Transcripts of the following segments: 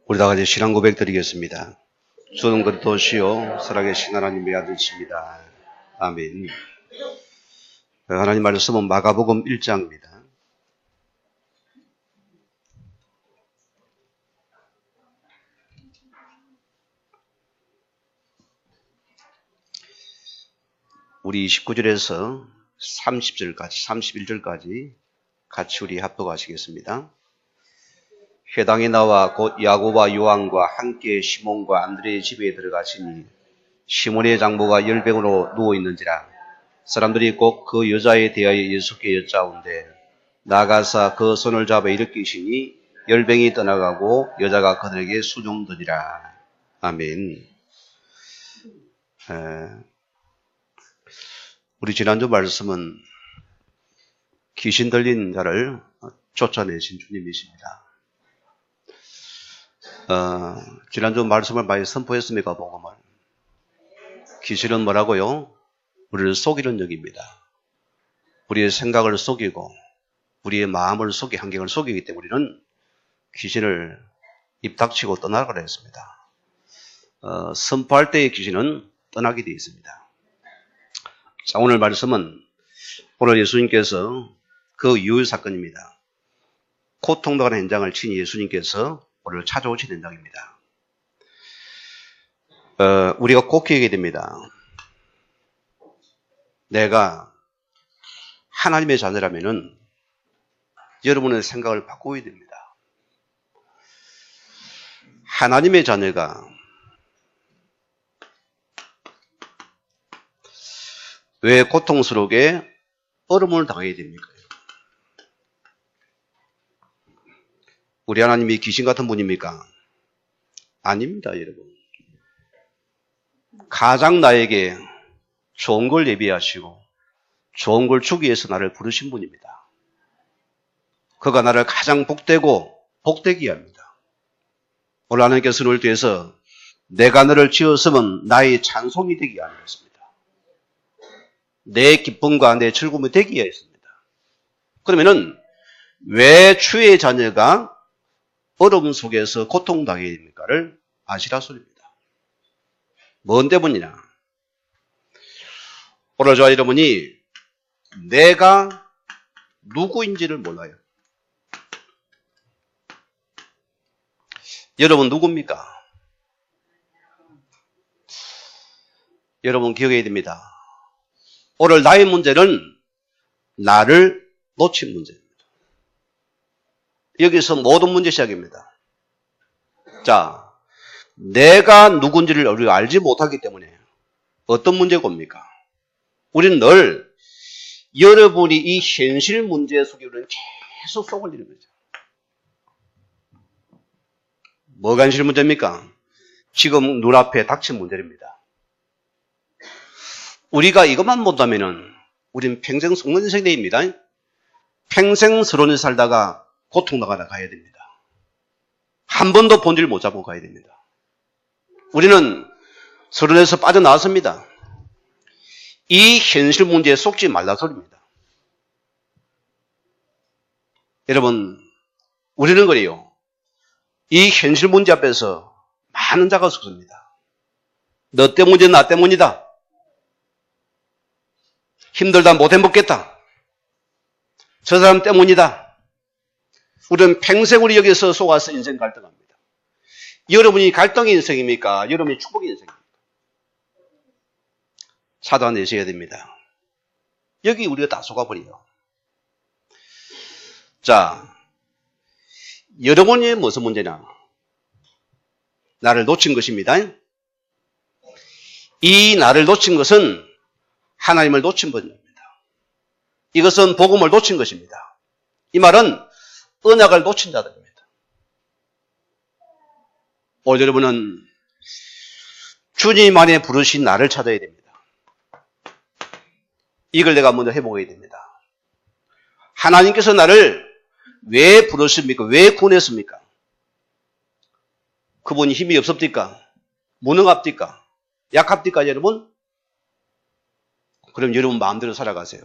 우리 다 같이 신앙 고백 드리겠습니다. 주는 그리스도시요 살아계신 하나님의 아들이십니다. 아멘. 하나님 말씀은 마가복음 1장입니다. 우리 29절에서 30절까지, 31절까지 같이 우리 합독하시겠습니다. 회당에 나와 곧 야고보와 요한과 함께 시몬과 안드레의 집에 들어가시니 시몬의 장모가 열병으로 누워있는지라. 사람들이 꼭 그 여자에 대하여 예수께 여짜온대 나가사 그 손을 잡아 일으키시니 열병이 떠나가고 여자가 그들에게 수종되니라. 아멘. 우리 지난주 말씀은 귀신 들린 자를 쫓아내신 주님이십니다. 지난주 말씀을 많이 선포했습니까? 복음을. 귀신은 뭐라고요? 우리를 속이는 영입니다. 우리의 생각을 속이고 우리의 마음을 속이 환경을 속이기 때문에 우리는 귀신을 입 닥치고 떠나가라 했습니다. 선포할 때의 귀신은 떠나게 되어 있습니다. 자, 오늘 말씀은 오늘 예수님께서 그 이후의 사건입니다. 고통당하는 현장을 친히 예수님께서 우리를 찾아오신 현장입니다. 우리가 꼭 기억해야 됩니다. 내가 하나님의 자녀라면은 여러분의 생각을 바꿔야 됩니다. 하나님의 자녀가 왜 고통스럽게 어려움을 당해야 됩니까? 우리 하나님이 귀신 같은 분입니까? 아닙니다, 여러분. 가장 나에게 좋은 걸 예비하시고 좋은 걸 주기 위해서 나를 부르신 분입니다. 그가 나를 가장 복되고 복되게 합니다. 오늘 하나님께서는 우리를 통해서 내가 너를 지었으면 나의 찬송이 되게 하셨습니다. 내 기쁨과 내 즐거움이 되게 했습니다. 그러면은 왜 주의 자녀가 어려움 속에서 고통당해야 됩니까를 아시라 소리입니다. 뭔 때문이냐? 오늘 저와 여러분이 내가 누구인지를 몰라요. 여러분 누굽니까? 여러분 기억해야 됩니다. 오늘 나의 문제는 나를 놓친 문제입니다. 여기서 모든 문제 시작입니다. 자, 내가 누군지를 우리가 알지 못하기 때문에 어떤 문제가 옵니까? 우리는 늘 여러분이 이 현실 문제 속에 우리는 계속 쏘걸리는 거죠. 뭐가 현실 문제입니까? 지금 눈앞에 닥친 문제입니다. 우리가 이것만 못하면은 우리는 평생 속는 인생입니다. 평생 서론에 살다가 고통나가다 가야 됩니다. 한 번도 본질 못 잡고 가야 됩니다. 우리는 서론에서 빠져나왔습니다. 이 현실 문제에 속지 말라 소리입니다. 여러분, 우리는 그래요. 이 현실 문제 앞에서 많은 자가 속습니다. 너 때문이다, 나 때문이다. 힘들다, 못 해먹겠다. 저 사람 때문이다. 우리는 평생 우리 여기서 속아서 인생 갈등합니다. 여러분이 갈등의 인생입니까? 여러분이 축복의 인생입니까? 찾아내셔야 됩니다. 여기 우리가 다 속아버려요. 자, 여러분이 무슨 문제냐? 나를 놓친 것입니다. 이 나를 놓친 것은 하나님을 놓친 것입니다. 이것은 복음을 놓친 것입니다. 이 말은 언약을 놓친 자들입니다. 오늘 여러분은 주님 안에 부르신 나를 찾아야 됩니다. 이걸 내가 먼저 해보게 됩니다. 하나님께서 나를 왜 부르십니까? 왜 구원했습니까? 그분이 힘이 없습니까? 무능합니까? 약합니까, 여러분? 그럼 여러분 마음대로 살아가세요.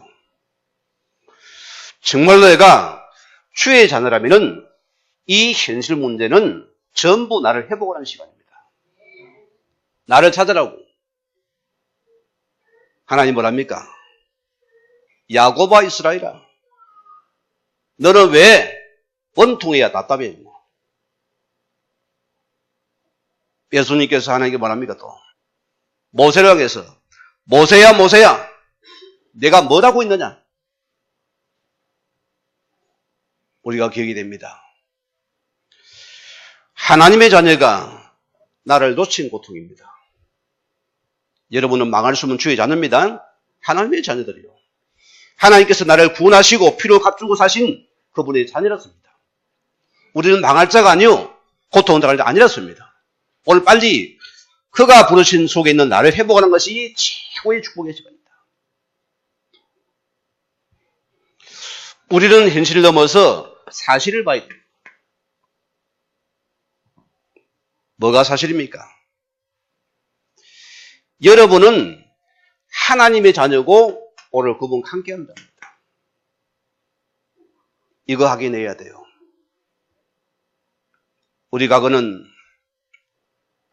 정말로 내가 주의 자녀라면은 이 현실 문제는 전부 나를 회복하는 시간입니다. 나를 찾으라고. 하나님 뭐랍니까? 야곱아 이스라엘아, 너는 왜 원통해야 답답해? 예수님께서 하나님께 뭐랍니까 또? 모세를 향해서 모세야 모세야 내가 뭘 하고 있느냐? 우리가 기억이 됩니다. 하나님의 자녀가 나를 놓친 고통입니다. 여러분은 망할 수 없는 주의 자녀입니다. 하나님의 자녀들이요. 하나님께서 나를 구원하시고 피로 값주고 사신 그분의 자녀였습니다. 우리는 망할 자가 아니요 고통을 당할 자가 아니었습니다. 오늘 빨리 그가 부르신 속에 있는 나를 회복하는 것이 최고의 축복의 시간입니다. 우리는 현실을 넘어서 사실을 봐야 됩니다. 뭐가 사실입니까? 여러분은 하나님의 자녀고 오늘 그분과 함께 한답니다. 이거 확인해야 돼요. 우리 과거는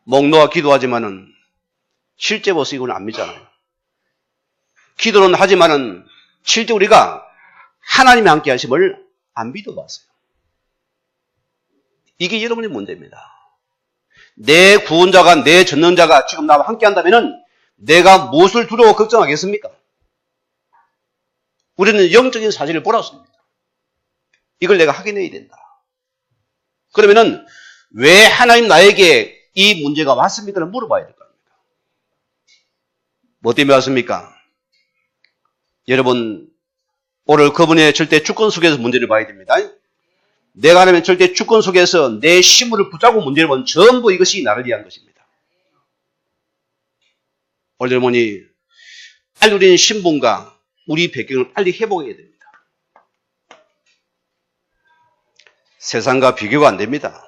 목놓아 기도하지만은 실제 모습 이건 안 믿잖아요. 기도는 하지만은 실제 우리가 하나님이 함께 하심을 안 믿어봤어요. 이게 여러분의 문제입니다. 내 구원자가, 내 전능자가 지금 나와 함께 한다면은 내가 무엇을 두려워 걱정하겠습니까? 우리는 영적인 사실을 보았습니다. 이걸 내가 확인해야 된다. 그러면은 왜 하나님 나에게 이 문제가 왔습니까를 물어봐야 될 거 아닙니까? 뭐 때문에 왔습니까? 여러분, 오늘 그분의 절대 주권 속에서 문제를 봐야 됩니다. 내가 하나님의 절대 주권 속에서 내 심물을 붙잡고 문제를 보면 전부 이것이 나를 위한 것입니다. 오늘 여러분이 빨리 우리는 신분과 우리 배경을 빨리 회복해야 됩니다. 세상과 비교가 안 됩니다.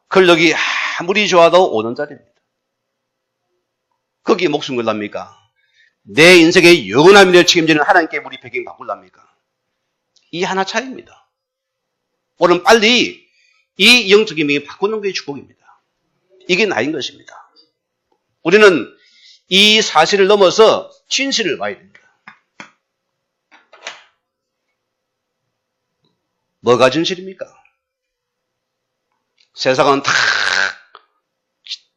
근력이 아무리 좋아도 오는 자리입니다. 거기에 목숨 걸랍니까? 내 인생의 영원한 미래를 책임지는 하나님께 우리 배경 바꿀랍니까? 이 하나 차이입니다. 오늘 빨리 이 영적인 명이 바꾸는 게 축복입니다. 이게 나인 것입니다. 우리는 이 사실을 넘어서 진실을 봐야 됩니다. 뭐가 진실입니까? 세상은 다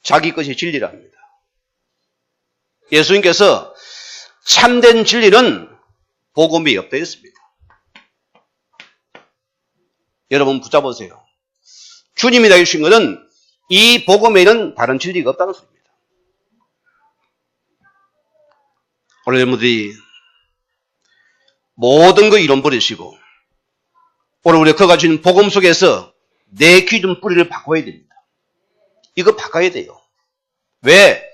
자기 것이 진리랍니다. 예수님께서 참된 진리는 복음이 없다 했습니다. 여러분 붙잡으세요. 주님이 나에게 주신 것은 이 복음에는 다른 진리가 없다는 소리입니다. 오늘 여러분들이 모든 거 이론 버리시고 오늘 우리가 그가 주신 복음 속에서 내 기준 뿌리를 바꿔야 됩니다. 이거 바꿔야 돼요. 왜?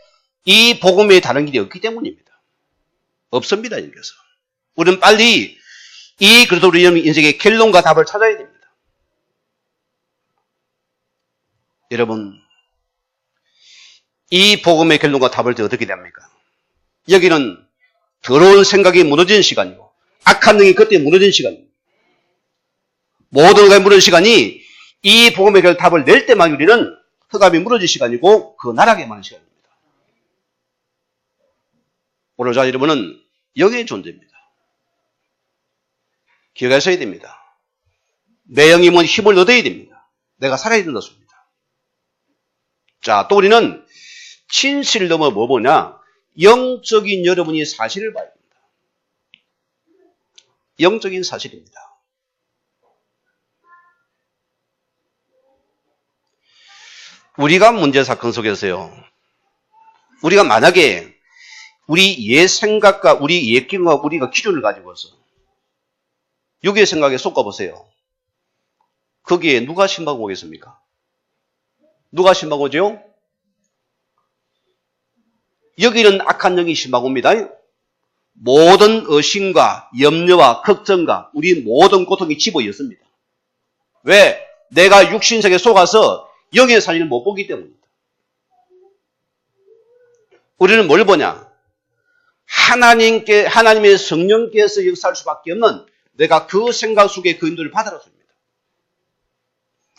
이 복음에 다른 길이 없기 때문입니다. 없습니다. 여기서. 우리는 빨리 이 그래서 우리 인생의 결론과 답을 찾아야 됩니다. 여러분, 이 복음의 결론과 답을 어떻게 됩니까? 여기는 더러운 생각이 무너지는 시간이고 악한 능이 그때 무너지는 시간입니다. 모든 것이 무너지는 시간이 이 복음의 답을 낼 때만 우리는 흑암이 무너질 시간이고 그 나락에 많은 시간입니다. 오늘 자 여러분은 영의 존재입니다. 기억하셔야 됩니다. 내 영이 뭔 힘을 얻어야 됩니다. 내가 살아야 된다 소리입니다. 자, 또 우리는 진실을 넘어 뭐 보냐? 영적인 여러분이 사실을 봐야 됩니다. 영적인 사실입니다. 우리가 문제 사건 속에서요. 우리가 만약에 우리 옛 생각과 우리 옛 기준과 우리가 기준을 가지고서 육의 생각에 쏟아보세요. 거기에 누가 신방 오겠습니까? 누가 신방 오죠? 여기는 악한 영이 신방 옵니다. 모든 의심과 염려와 걱정과 우리 모든 고통이 집어였습니다. 왜? 내가 육신세계에 속아서 영의 사실을 못 보기 때문입니다. 우리는 뭘 보냐? 하나님의 성령께서 역사할 수밖에 없는 내가 그 생각 속에 그 인도를 받아라 줍니다.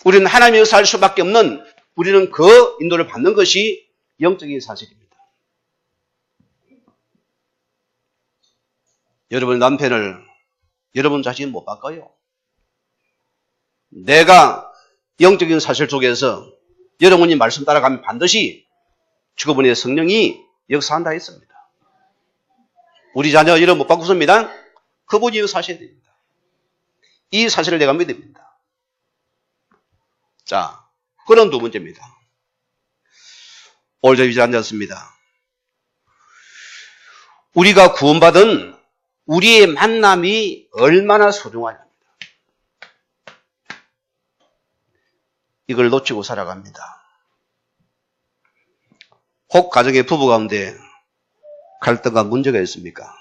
우리는 하나님의 역사할 수밖에 없는, 우리는 그 인도를 받는 것이 영적인 사실입니다. 여러분 남편을 여러분 자신이 못 바꿔요. 내가 영적인 사실 속에서 여러분이 말씀 따라가면 반드시 그분의 성령이 역사한다 했습니다. 우리 자녀 여러분 못 바꾸습니다. 그분이 역사하셔야 됩니다. 이 사실을 내가 믿습니다. 자, 그런 두 번째입니다. 오늘 저희 앉았습니다. 우리가 구원받은 우리의 만남이 얼마나 소중하냐. 이걸 놓치고 살아갑니다. 혹 가정의 부부 가운데 갈등과 문제가 있습니까?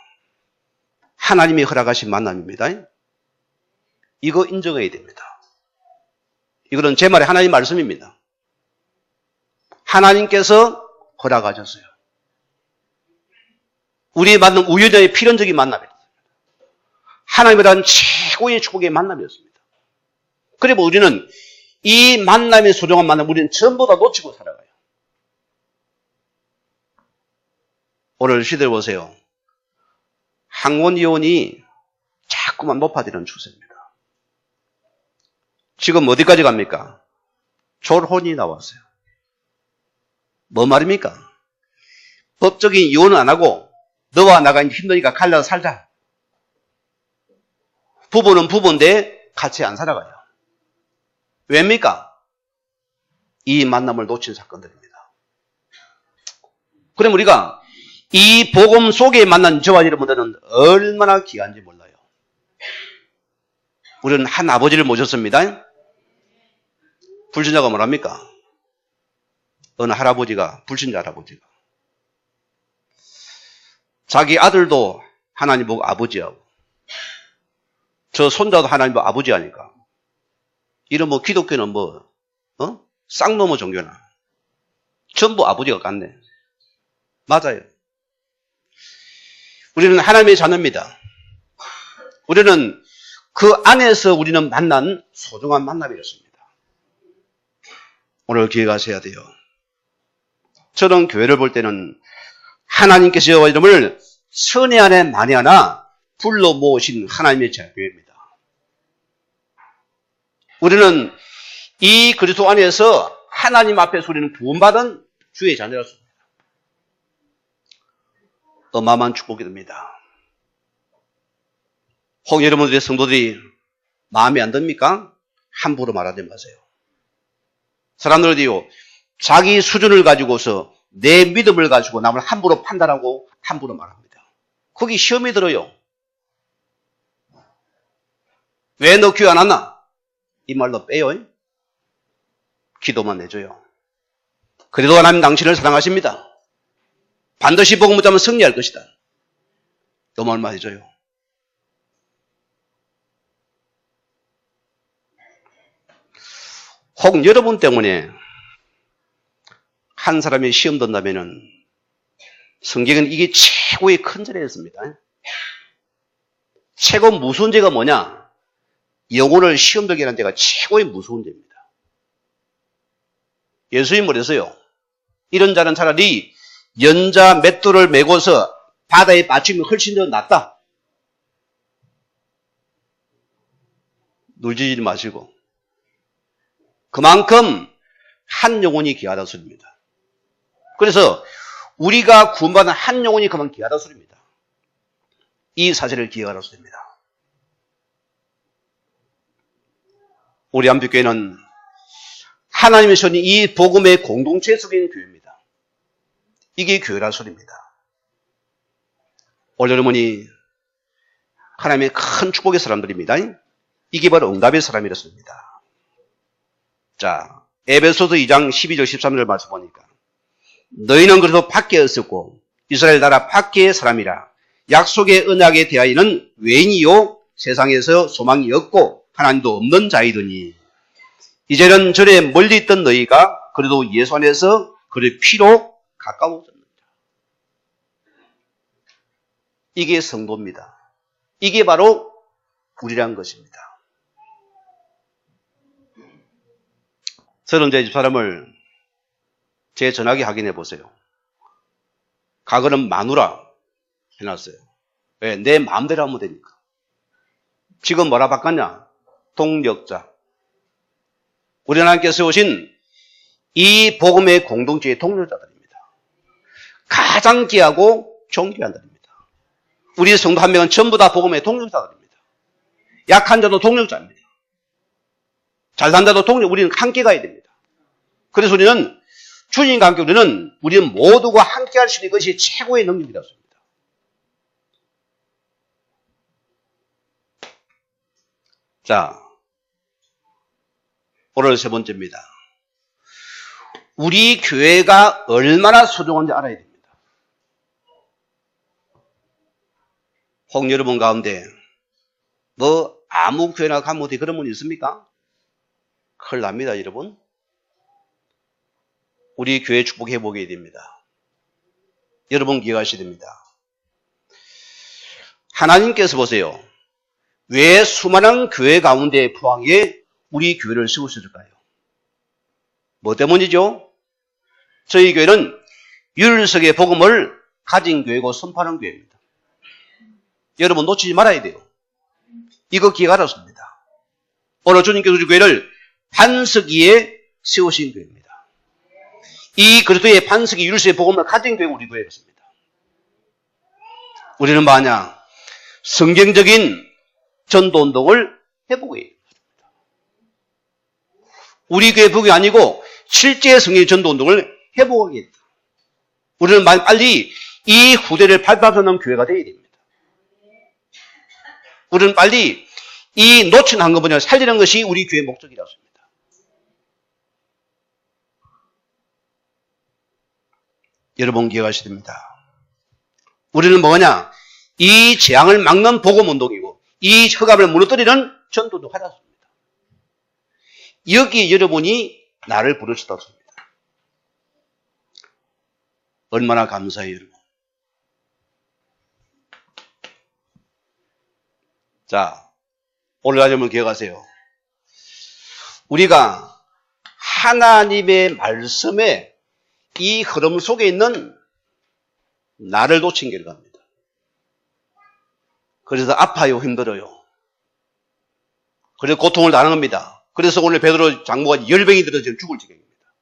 하나님이 허락하신 만남입니다. 이거 인정해야 됩니다. 이거는 제 말이 하나님 말씀입니다. 하나님께서 허락하셨어요. 우리의 만남, 우연의 필연적인 만남이었습니다. 하나님에 대한 최고의 축복의 만남이었습니다. 그리고 우리는 이 만남의 소중한 만남, 우리는 전부 다 놓치고 살아가요. 오늘 시대를 보세요. 항원이혼이 자꾸만 높아지는 추세입니다. 지금 어디까지 갑니까? 졸혼이 나왔어요. 뭐 말입니까? 법적인 이혼은 안 하고 너와 나가 힘드니까 갈라서 살자. 부부는 부부인데 같이 안 살아가요. 왜입니까? 이 만남을 놓친 사건들입니다. 그럼 우리가 이 복음 속에 만난 저와 여러분들은 얼마나 귀한지 몰라요. 우리는 한 아버지를 모셨습니다. 불신자가 뭐랍니까? 어느 할아버지가, 불신자 할아버지가 자기 아들도 하나님 보고 아버지하고 저 손자도 하나님 보고 아버지 하니까 이런 뭐 기독교는 뭐 쌍놈의 종교나 전부 아버지가 같네. 맞아요. 우리는 하나님의 자녀입니다. 우리는 그 안에서 우리는 만난 소중한 만남이었습니다. 오늘 기회가 있어야 돼요. 저는 교회를 볼 때는 하나님께서 여호와 이름을 선의 안에 만에 하나 불러 모으신 하나님의 교회입니다. 우리는 이 그리스도 안에서 하나님 앞에서 우리는 구원받은 주의 자녀였습니다. 어마어마한 축복이 됩니다. 혹 여러분들의 성도들이 마음에 안 듭니까? 함부로 말하지 마세요. 사람들이요, 자기 수준을 가지고서 내 믿음을 가지고 남을 함부로 판단하고 함부로 말합니다. 거기 시험이 들어요. 왜 너 교회 안 왔나? 이 말로 빼요. 기도만 내줘요. 그래도 하나님 당신을 사랑하십니다. 반드시 복음을 잡으면 승리할 것이다. 너무 얼마 해줘요. 혹 여러분 때문에 한 사람이 시험 든다면은 성경은 이게 최고의 큰 죄였습니다. 최고 무서운 죄가 뭐냐? 영혼을 시험 들게 하는 죄가 최고의 무서운 죄입니다. 예수님이 그랬어요. 이런 자는 차라리 연자 맷돌을 메고서 바다에 빠지면 훨씬 더 낫다. 놀지지 마시고. 그만큼 한 영혼이 귀하다 소리입니다. 그래서 우리가 구원받은 한 영혼이 그만 귀하다 소리입니다. 이 사실을 기억하라 소리입니다. 우리 안빛교회는 하나님의 손이 이 복음의 공동체 속에 있는 교회입니다. 이게 교회라 소리입니다. 오늘 여러분이 하나님의 큰 축복의 사람들입니다. 이게 바로 응답의 사람이었습니다. 자, 에베소서 2장 12절 13절 말씀 보니까 너희는 그래도 밖에 있었고 이스라엘 나라 밖의 사람이라 약속의 언약에 대하여는 외인이요 세상에서 소망이 없고 하나님도 없는 자이더니 이제는 절에 멀리 있던 너희가 그래도 예수 안에서 그의 피로 가까워졌느니라. 이게 성도입니다. 이게 바로 우리란 것입니다. 30대 집사람을 제 전화기 확인해 보세요. 과거는 마누라 해놨어요. 왜? 내 마음대로 하면 되니까. 지금 뭐라 바꿨냐? 동력자. 우리 하나님께서 세우신 이 복음의 공동체의 동력자들입니다. 가장 귀하고 존귀한 자들입니다. 우리 성도 한 명은 전부 다 복음의 동력자들입니다. 약한 자도 동력자입니다. 잘 산 자도 동력, 우리는 함께 가야 됩니다. 그래서 우리는 주님과 함께 우리는 모두가 함께 할 수 있는 것이 최고의 능력이라고 합니다. 자, 오늘 세 번째입니다. 우리 교회가 얼마나 소중한지 알아야 됩니다. 혹 여러분 가운데 뭐 아무 교회나 가면 어디 그런 분 있습니까? 큰일 납니다, 여러분. 우리 교회 축복해 보게 됩니다. 여러분 기억하셔야 됩니다. 하나님께서 보세요. 왜 수많은 교회 가운데 포항에 우리 교회를 세우셨을까요? 뭐 때문이죠? 저희 교회는 율석의 복음을 가진 교회고 선포하는 교회입니다. 여러분 놓치지 말아야 돼요. 이거 기억하셨습니다. 오늘 주님께서 우리 교회를 반석위에 세우신 교회입니다. 이 그리스도의 반석이 율석의 복음을 가진 교회가 우리 교회였습니다. 우리는 만약 성경적인 전도운동을 해보고 있습니다. 우리 교회 복음이 아니고 실제 성경의 전도운동을 해보겠다. 우리는 빨리 이 후대를 밟아서는 교회가 되어야 됩니다. 우리는 빨리 이 놓친 한꺼번에 살리는 것이 우리 교회의 목적이라고 합니다. 여러분 기억하셔야 됩니다. 우리는 뭐냐? 이 재앙을 막는 복음운동이고 이 흑암을 무너뜨리는 전도도 하였습니다. 여기 여러분이 나를 부르셨다고 합니다. 얼마나 감사해요, 여러분. 자, 오늘 여러분 기억하세요. 우리가 하나님의 말씀에 이 흐름 속에 있는 나를 놓친 결과입니다. 그래서 아파요, 힘들어요. 그래서 고통을 당하는 겁니다. 그래서 오늘 베드로 장모가 열병이 들어서 죽을 지경입니다.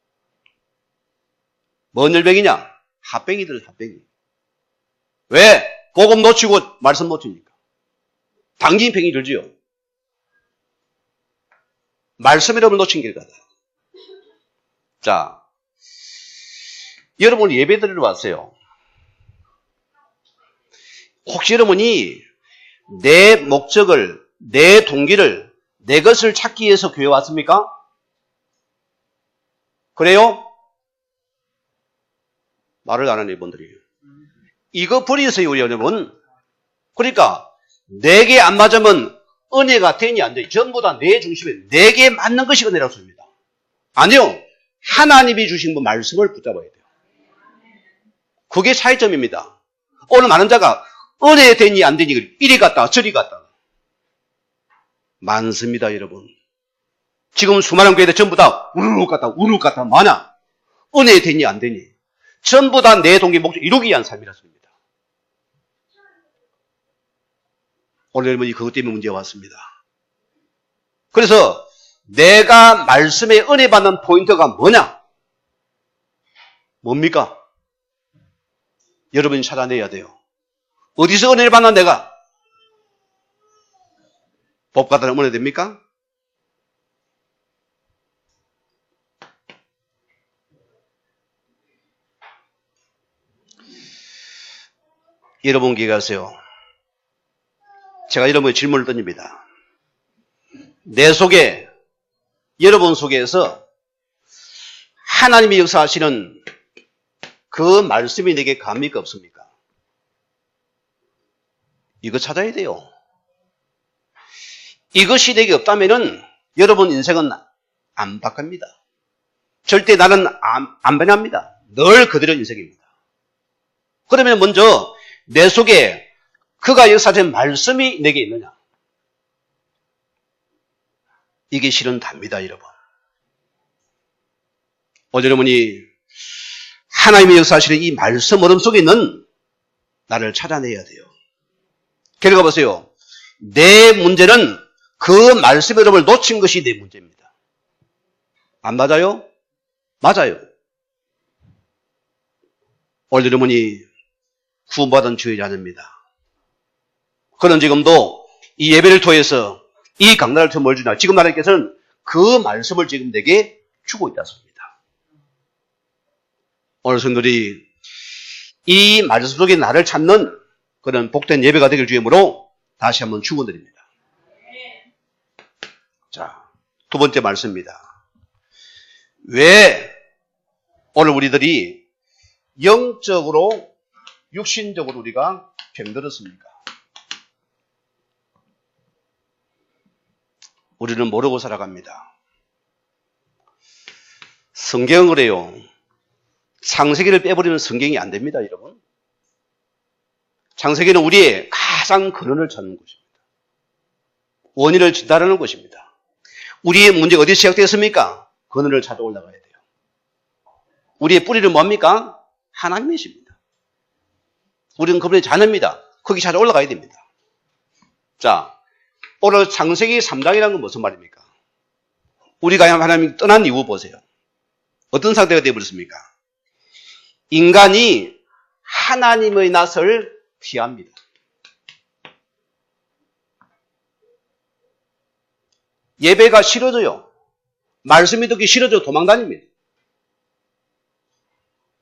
뭔 열병이냐? 핫병이 들어서 핫병이. 왜? 복음 놓치고 말씀 놓치니까. 당진 병이 들지요. 말씀이라면 놓친 결과다. 자, 여러분 예배 드리러 왔어요. 혹시 여러분이 내 목적을, 내 동기를, 내 것을 찾기 위해서 교회 왔습니까? 그래요? 말을 안 하는 이분들이. 이거 버리세요, 여러분. 그러니까 내게 안 맞으면 은혜가 되니 안 되니 전부 다 내 중심에 내게 맞는 것이 은혜라고 씁니다. 아니요. 하나님이 주신 말씀을 붙잡아야 돼요. 그게 차이점입니다. 오늘 많은 자가 은혜 되니 안 되니 이리 갔다 저리 갔다 많습니다, 여러분. 지금 수많은 교회들 전부 다 우르르 갔다 많아. 은혜 되니 안 되니 전부 다 내 동기 목적 이루기 위한 삶이라습니다. 오늘 여러분이 그것 때문에 문제가 왔습니다. 그래서 내가 말씀에 은혜 받는 포인트가 뭐냐? 뭡니까? 여러분이 찾아내야 돼요. 어디서 은혜를 받나 내가? 법 같다는 은혜 됩니까? 여러분 기억하세요. 제가 여러분의 질문을 던집니다. 내 속에, 여러분 속에서 하나님이 역사하시는 그 말씀이 내게 갑니까 없습니까? 이거 찾아야 돼요. 이것이 내게 없다면은 여러분 인생은 안 바뀝니다. 절대 나는 안 변합니다. 늘 그대로 인생입니다. 그러면 먼저 내 속에 그가 역사된 말씀이 내게 있느냐? 이게 실은 답니다, 여러분. 오늘 여러분이 하나님의 역사하시는 이 말씀 얼음 속에 있는 나를 찾아내야 돼요. 결과 보세요. 내 문제는 그 말씀의 얼음을 놓친 것이 내 문제입니다. 안 맞아요? 맞아요. 오늘 여러분이 구원받은 주의 자녀입니다. 그는 지금도 이 예배를 통해서 이 강단을 통해 뭘 주냐. 지금 하나님께서는 그 말씀을 지금 내게 주고 있다 소입니다. 오늘 성도들이 이 말씀 속에 나를 찾는 그런 복된 예배가 되길 주임으로 다시 한번 축원드립니다. 자, 두 번째 말씀입니다. 왜 오늘 우리들이 영적으로 육신적으로 우리가 병들었습니까? 우리는 모르고 살아갑니다. 성경은 그래요. 창세기를 빼버리면 성경이 안 됩니다, 여러분. 창세기는 우리의 가장 근원을 찾는 것입니다. 원인을 진단하는 것입니다. 우리의 문제가 어디서 시작되었습니까? 근원을 찾아 올라가야 돼요. 우리의 뿌리는 뭡니까? 하나님이십니다. 우리는 그분의 자녀입니다. 거기 찾아 올라가야 됩니다. 자, 오늘 창세기 3장이라는 건 무슨 말입니까? 우리가 하나님 떠난 이유 보세요. 어떤 상태가 되어버렸습니까? 인간이 하나님의 낯을 피합니다. 예배가 싫어져요. 말씀이 듣기 싫어져 도망다닙니다.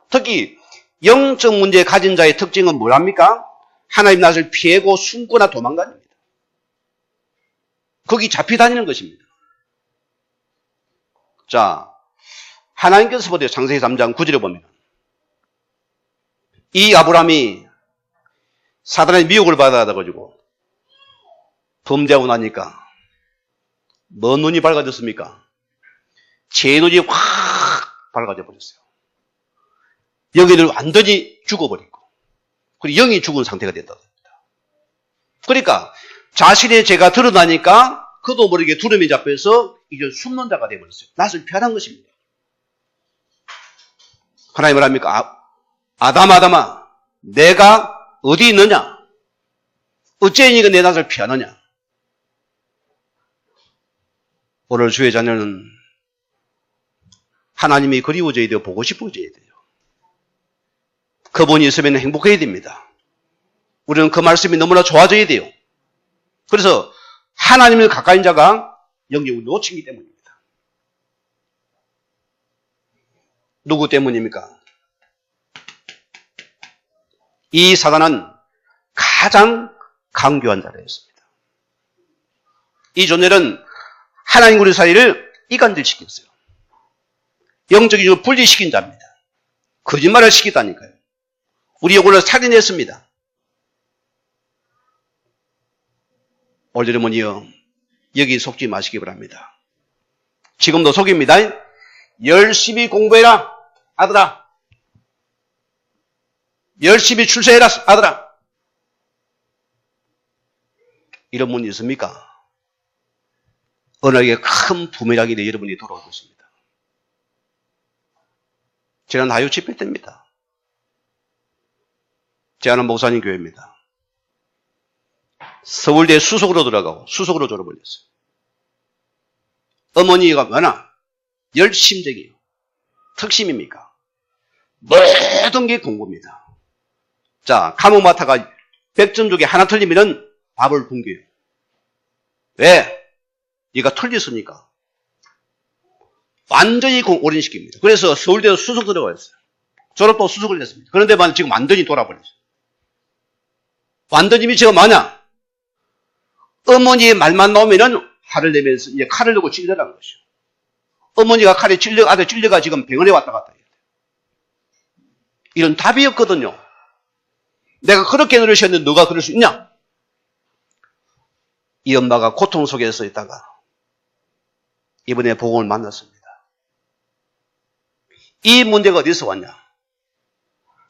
특히 영적 문제 가진 자의 특징은 뭐랍니까? 하나님 낯을 피하고 숨거나 도망다닙니다. 거기 잡히 다니는 것입니다. 자, 하나님께서 보세요. 창세기 3장 9절에 보면 이 아브라함이 사단의 미혹을 받아가지고 범죄하고 나니까 뭔 눈이 밝아졌습니까? 제 눈이 확 밝아져 버렸어요. 여기를 완전히 죽어버리고 그리고 영이 죽은 상태가 됐다고 합니다. 그러니까 자신의 죄가 드러나니까 그도 모르게 두려움이 잡혀서 이제 숨는 자가 되어버렸어요. 낯을 피하는 것입니다. 하나님을 합니까? 아담아, 내가 어디 있느냐? 어째 네가 내 낯을 피하느냐? 오늘 주의 자녀는 하나님이 그리워져야 돼요. 보고 싶어져야 돼요. 그분이 있으면 행복해야 됩니다. 우리는 그 말씀이 너무나 좋아져야 돼요. 그래서 하나님을 가까이 자가 영적으로 놓치기 때문입니다. 누구 때문입니까? 이 사단은 가장 강교한 자라였습니다. 이 존재는 하나님과 우리 사이를 이간질시켰어요. 영적인 걸 분리시킨 자입니다. 거짓말을 시켰다니까요. 우리 영혼을 살인했습니다. 오늘 여러분이요, 여기 속지 마시기 바랍니다. 지금도 속입니다. 열심히 공부해라, 아들아. 열심히 출세해라, 아들아. 이런 분이 있습니까? 어느 날에 큰 부메랑이 여러분이 돌아올 것입니다. 지난 하유 집회 때입니다. 제 아는 목사님 교회입니다. 서울대 수석으로 들어가고 수석으로 졸업을 했어요. 어머니가 뭐나 열심적이에요. 특심입니까? 모든 게 공부입니다. 자, 과목마다가 100점 중에 하나 틀리면 밥을 굶겨요. 왜? 얘가 틀렸으니까. 완전히 올인시킵니다. 그래서 서울대에 수석 들어갔어요. 졸업도 수석을 했습니다. 그런데 지금 완전히 돌아버렸어요. 완전히 미치가 뭐냐? 어머니의 말만 나오면은 화를 내면서 이제 칼을 들고 찔려라는 것이죠. 어머니가 칼에 아들 찔려가 지금 병원에 왔다 갔다 해요. 이런 답이 없거든요. 내가 그렇게 노력했는데 너가 그럴 수 있냐? 이 엄마가 고통 속에서 있다가 이번에 복음을 만났습니다. 이 문제가 어디서 왔냐?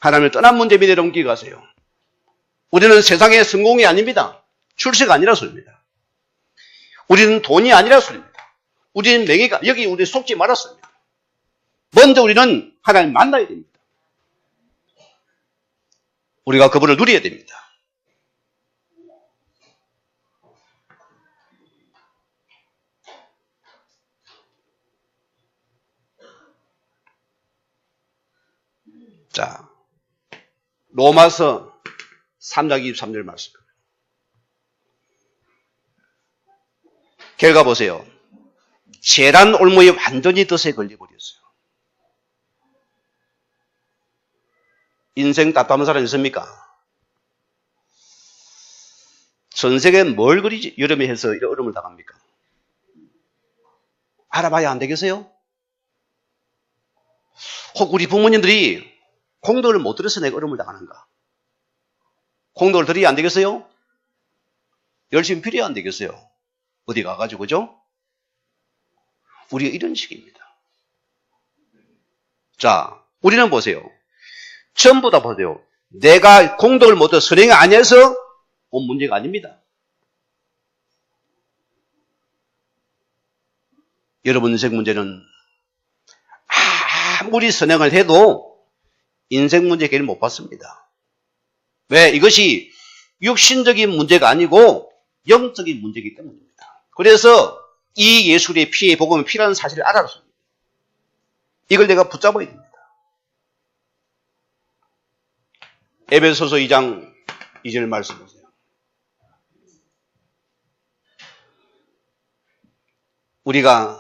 하나님을 떠난 문제 미래로 옮겨가세요. 우리는 세상의 성공이 아닙니다. 출세가 아니라 소리입니다. 우리는 돈이 아니라 소리입니다. 우리는 명예가, 여기 우리 속지 말았습니다. 먼저 우리는 하나님 만나야 됩니다. 우리가 그분을 누려야 됩니다. 자, 로마서 3장 23절 말씀. 결과 보세요. 재란 올무에 완전히 덫에 걸려버렸어요. 인생 답답한 사람 있습니까? 전 세계에 뭘 그리 여름에 해서 이런 얼음을 당합니까? 알아봐야 안 되겠어요? 혹 우리 부모님들이 공덕을 못 들여서 내가 얼음을 당하는가? 공덕을 들여야 안 되겠어요? 열심히 필요야 안 되겠어요? 어디 가가지고, 그죠? 우리가 이런 식입니다. 자, 우리는 보세요. 전부 다 보세요. 내가 공덕을 못 들여 선행이 아니어서 온 문제가 아닙니다. 여러분 인생 문제는 아무리 선행을 해도 인생 문제 해결을 못 받습니다. 왜? 이것이 육신적인 문제가 아니고 영적인 문제이기 때문입니다. 그래서 이 예수의 피의 복음이 필요한 사실을 알아서 이걸 내가 붙잡아야 됩니다. 에베소서 2장 2절 말씀 보세요. 우리가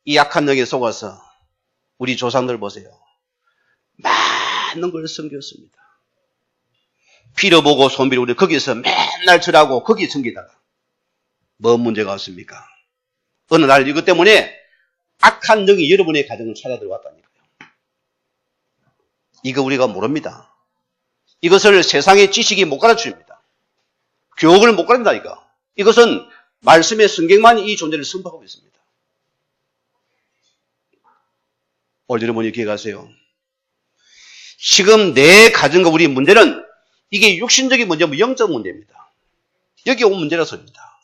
이 약한 영에 속아서 우리 조상들 보세요. 많은 걸 섬겼습니다. 피로 보고 손비로 우리 거기서 맨날 절하고 거기 섬기다가 뭔 문제가 없습니까? 어느 날 이것 때문에 악한 영이 여러분의 가정을 찾아 들어왔다니까요. 이거 우리가 모릅니다. 이것을 세상의 지식이 못 가르쳐줍니다. 교육을 못 가르친다니까. 이것은 말씀의 성경만 이 존재를 선포하고 있습니다. 오늘 여러분이 기억하세요. 지금 내 가정과 우리 문제는 이게 육신적인 문제면 영적 문제입니다. 여기 온 문제라서입니다.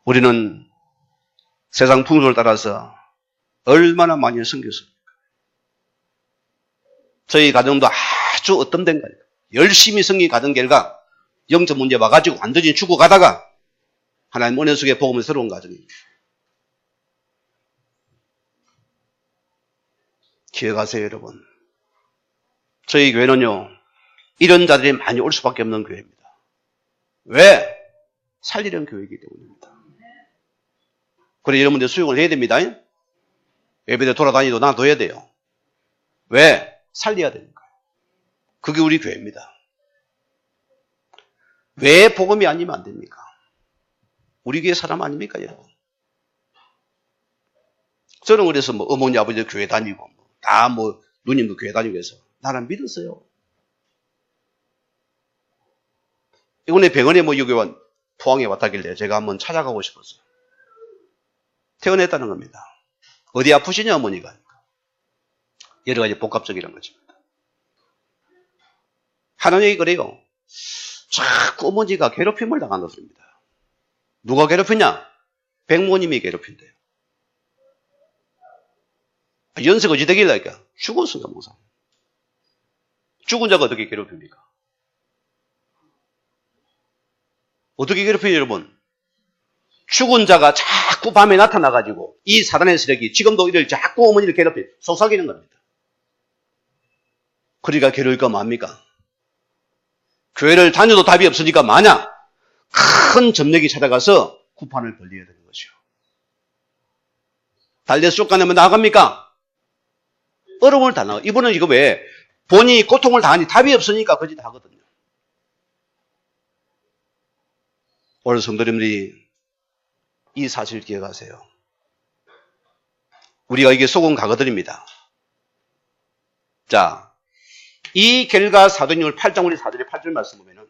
우리는 세상 풍속을 따라서 얼마나 많이 섬겼습니까? 저희 가정도 아주 어떤된 거예요. 열심히 섬긴 가정 결과 영적 문제 와가지고 완전히 죽어가다가 하나님 은혜 속에 복음을 새로운 가정입니다. 기억하세요, 여러분. 저희 교회는요, 이런 자들이 많이 올 수밖에 없는 교회입니다. 왜? 살리는 교회이기 때문입니다. 그래, 여러분들 수용을 해야 됩니다. 예배대 돌아다니도 놔둬야 돼요. 왜? 살려야 되니까요. 그게 우리 교회입니다. 왜 복음이 아니면 안 됩니까? 우리 교회 사람 아닙니까, 여러분? 저는 그래서 어머니, 아버지 교회 다니고, 다 누님도 교회 다니고 해서 나는 믿었어요. 이번에 병원에 여기 포항에 왔다길래 제가 한번 찾아가고 싶었어요. 퇴원했다는 겁니다. 어디 아프시냐, 어머니가. 여러 가지 복합적이라는 것입니다. 하나님이 그래요. 자꾸 어머니가 괴롭힘을 당한다 소리입니다. 누가 괴롭히냐? 백모님이 괴롭힌대요. 연세가 어찌 되길라니까? 죽었으니까, 목사. 죽은 자가 어떻게 괴롭힙니까? 어떻게 괴롭혀요, 여러분? 죽은 자가 자꾸 밤에 나타나가지고 이 사단의 세력이 지금도 이를 자꾸 어머니를 괴롭혀 속삭이는 겁니다. 그러니까 괴로울까 뭡니까? 교회를 다녀도 답이 없으니까 만약 큰 점력이 찾아가서 구판을 벌려야 되는 것이요. 달려서 쫓겨나면 나갑니까? 어려움을 당하고 이분은 이거 왜 본인이 고통을 당하니 답이 없으니까 거짓 하거든요. 오늘 성도님들이 이 사실을 기억하세요. 우리가 이게 속은 과거들입니다. 자, 이 결과 사도행전 8장 우리 4절에 8절 말씀 보면은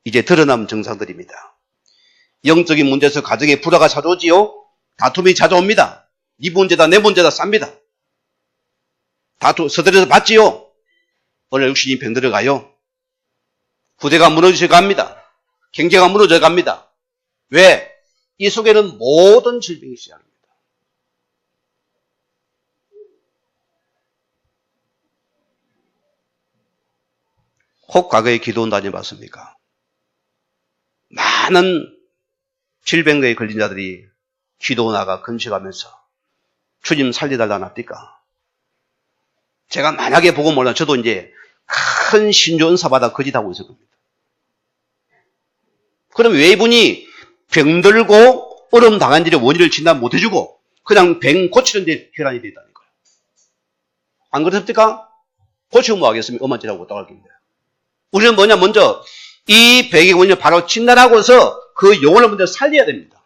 이제 드러난 증상들입니다. 영적인 문제에서 가정에 불화가 찾아오지요. 다툼이 찾아옵니다. 네 문제다 내 문제다 쌉니다. 다투 서들여서 받지요. 오늘 육신이 병들어 가요. 후대가 무너져 갑니다. 경제가 무너져 갑니다. 왜? 이 속에는 모든 질병이 시작합니다. 혹 과거에 기도원 다녀봤습니까? 많은 질병에 걸린 자들이 기도원아가 근식하면서 주님 살려달라 납니까? 제가 만약에 보고 몰라 저도 이제 큰 신조 은사 받아 거짓하고 있을 겁니다. 그럼 왜 이분이 병들고 얼음 당한 일의 원인을 진단 못 해주고 그냥 병 고치는 데 혈안이 되다는 거예요. 안 그렇습니까? 고치고 뭐 하겠습니까? 엄한지라고 어떡할 겁니다. 우리는 뭐냐, 먼저 이 병의 원인을 바로 진단하고서 그 영혼을 먼저 살려야 됩니다.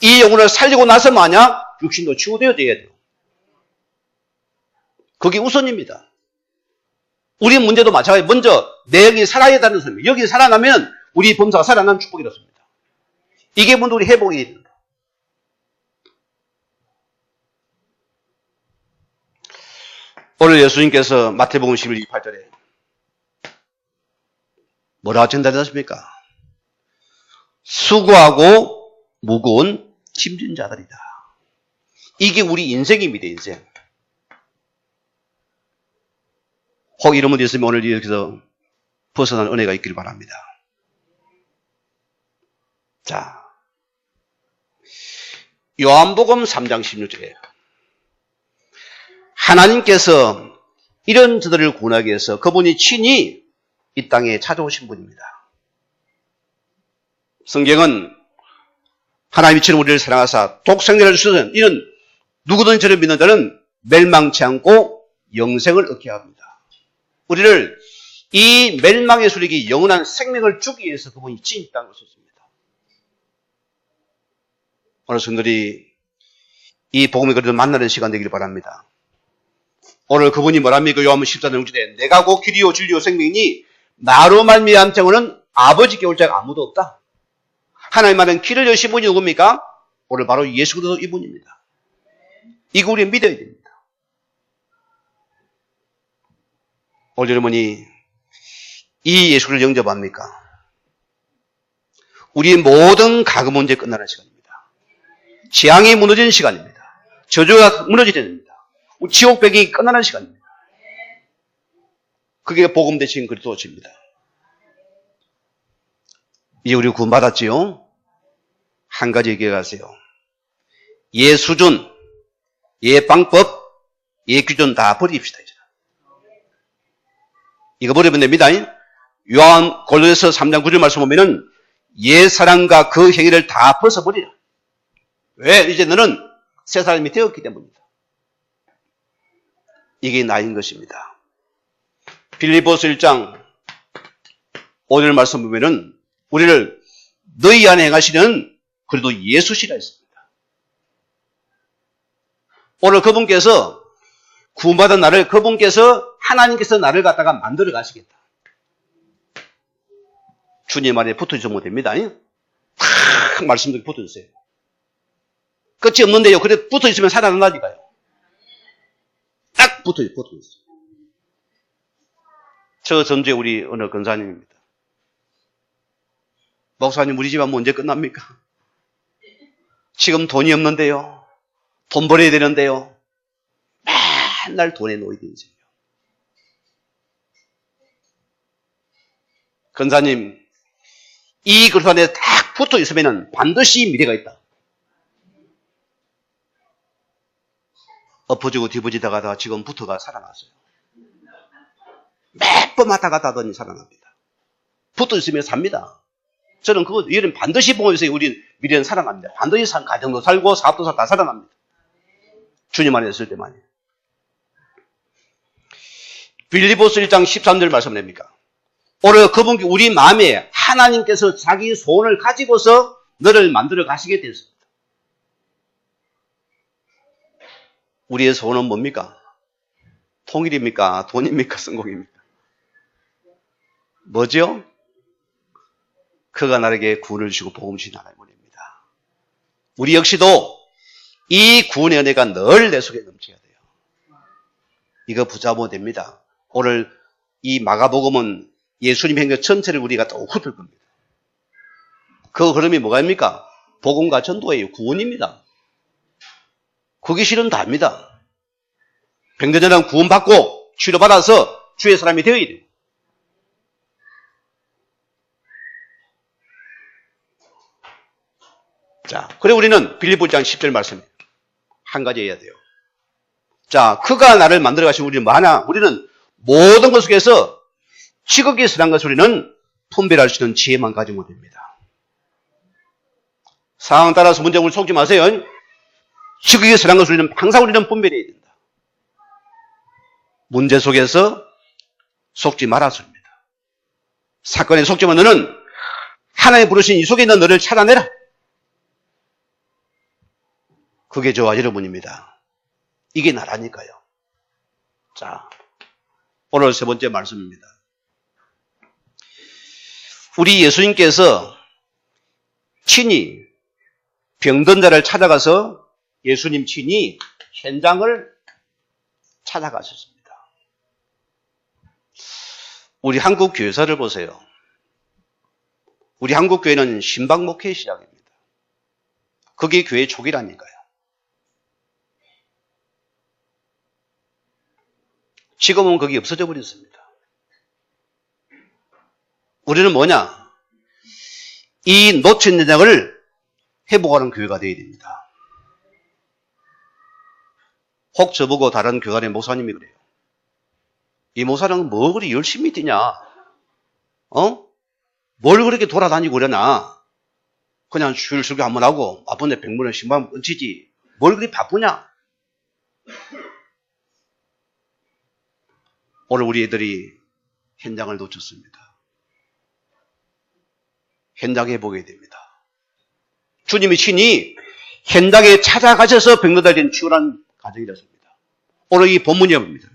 이 영혼을 살리고 나서 만약 육신도 치유되어야 돼요. 그게 우선입니다. 우리 문제도 마찬가지예요. 먼저 내 영이 살아야 된다는 소리입니다. 여기 살아나면 우리 범사가 살아나는 축복이었습니다. 이게 먼저 우리 회복이 됩니다. 오늘 예수님께서 마태복음 11장 28절에 뭐라 전달하십니까? 수고하고 무거운 짐진 자들이다. 이게 우리 인생입니다, 인생. 혹 이런 분이 있으면 오늘 여기서 벗어난 은혜가 있길 바랍니다. 자, 요한복음 3장 16절에 하나님께서 이런 저들을 구원하기 위해서 그분이 친히 이 땅에 찾아오신 분입니다. 성경은 하나님이 처럼 우리를 사랑하사 독생자를 주시는 이는 누구든 저를 믿는 자는 멸망치 않고 영생을 얻게 합니다. 우리를 이 멸망의 수리기 영원한 생명을 주기 위해서 그분이 친히 이 땅에 오셨습니다. 오늘 성도들이 이 복음의 그리스도를 만나는 시간 되기를 바랍니다. 오늘 그분이 뭐랍니까? 요한복음 14장 6절에 내가 곧 길이요 진리요 생명이니 나로 말미암은 자는 아버지께 올 자가 아무도 없다. 하나님 말은 길을 여신 분이 누굽니까? 오늘 바로 예수 그리스도 이분입니다. 이거 우리가 믿어야 됩니다. 오늘 여러분이 이 예수를 영접합니까? 우리의 모든 가금 문제 끝나는 시간입니다. 재앙이 무너지는 시간입니다. 저주가 무너지는 시간입니다. 지옥 배경이 끝나는 시간입니다. 그게 복음 대신 그리스도입니다. 이제 우리 구원받았지요? 한 가지 얘기해 가세요. 예 수준, 예 방법, 예 규준 다 버립시다. 이제. 이거 버리면 됩니다. 요한 골로새서 3장 9절 말씀 보면은 예 사랑과 그 행위를 다 벗어버리라. 왜? 이제 너는 새 사람이 되었기 때문입니다. 이게 나인 것입니다. 빌립보서 1장 5절 말씀 보면은 우리를 너희 안에 행하시는 그래도 예수시라 했습니다. 오늘 그분께서 구원받은 나를 그분께서 하나님께서 나를 갖다가 만들어 가시겠다. 주님 안에 붙어있으면 못 됩니다. 탁 말씀드리고 붙어주세요. 끝이 없는데요. 그래 붙어있으면 살아난다니까요. 딱 붙어있어요. 저 전주에 우리 어느 권사님입니다. 목사님 우리 집안 언제 끝납니까? 지금 돈이 없는데요. 돈 벌어야 되는데요. 맨날 돈에 놓이게 되죠. 권사님 이 그릇 안에 딱 붙어 있으면 반드시 미래가 있다. 엎어지고 뒤부지다가 지금 붙어가 살아났어요. 몇 번 왔다 갔다 하더니 살아납니다. 붙어 있으면 삽니다. 저는 그거 이런 반드시 보고 있어요. 우리 미래는 살아납니다. 반드시 가정도 살고 사업도 다 살아납니다. 주님 안에 있을 때만이. 빌립보서 1장 13절 말씀 냅니까? 오늘 그분께 우리 마음에 하나님께서 자기 소원을 가지고서 너를 만들어 가시게 되었습니다. 우리의 소원은 뭡니까? 통일입니까? 돈입니까? 성공입니까? 뭐죠? 그가 나에게 구원을 주시고 복음을 주신 하나님입니다. 우리 역시도 이 구원의 은혜가 늘 내 속에 넘쳐야 돼요. 이거 붙잡으면 됩니다. 오늘 이 마가복음은 예수님 행적 전체를 우리가 또 훑을 겁니다. 그 흐름이 뭐가입니까? 복음과 전도예요. 구원입니다. 그게 실은 답니다. 병든 자는 구원받고 치료받아서 주의 사람이 되어야 돼요. 자, 그래 우리는 빌립보 1장 10절 말씀 한 가지 해야 돼요. 자, 그가 나를 만들어 가신 우리는 뭐하나? 우리는 모든 것 속에서 지극히 선한 것을 우리는 분별할 수 있는 지혜만 가지면 됩니다. 상황 따라서 문제 우리 속지 마세요. 지극히 선한 것을 항상 우리는 분별해야 된다. 문제 속에서 속지 말아서입니다. 사건에 속지만 너는 하나님 부르신 이 속에 있는 너를 찾아내라. 그게 저와 여러분입니다. 이게 나라니까요. 자, 오늘 세 번째 말씀입니다. 우리 예수님께서 친히 병든 자를 찾아가서 예수님 친히 현장을 찾아가셨습니다. 우리 한국 교회사를 보세요. 우리 한국 교회는 신방 목회의 시작입니다. 그게 교회 초기라니까요. 지금은 그게 없어져 버렸습니다. 우리는 뭐냐? 이 놓친 현장을 회복하는 교회가 되어야 됩니다. 혹 저보고 다른 교단의 목사님이 그래요. 이 목사는 뭐 그리 열심히 뛰냐? 뭘 그렇게 돌아다니고 그러나? 그냥 술술교 한번 하고 바쁜데 100만 신방 얹히지. 뭘 그리 바쁘냐? 오늘 우리 애들이 현장을 놓쳤습니다. 현장에 보게 됩니다. 주님이 친히 현장에 찾아가셔서 병든 자를 치유한 가정이 됐습니다. 오늘 이 본문이 뭡니다.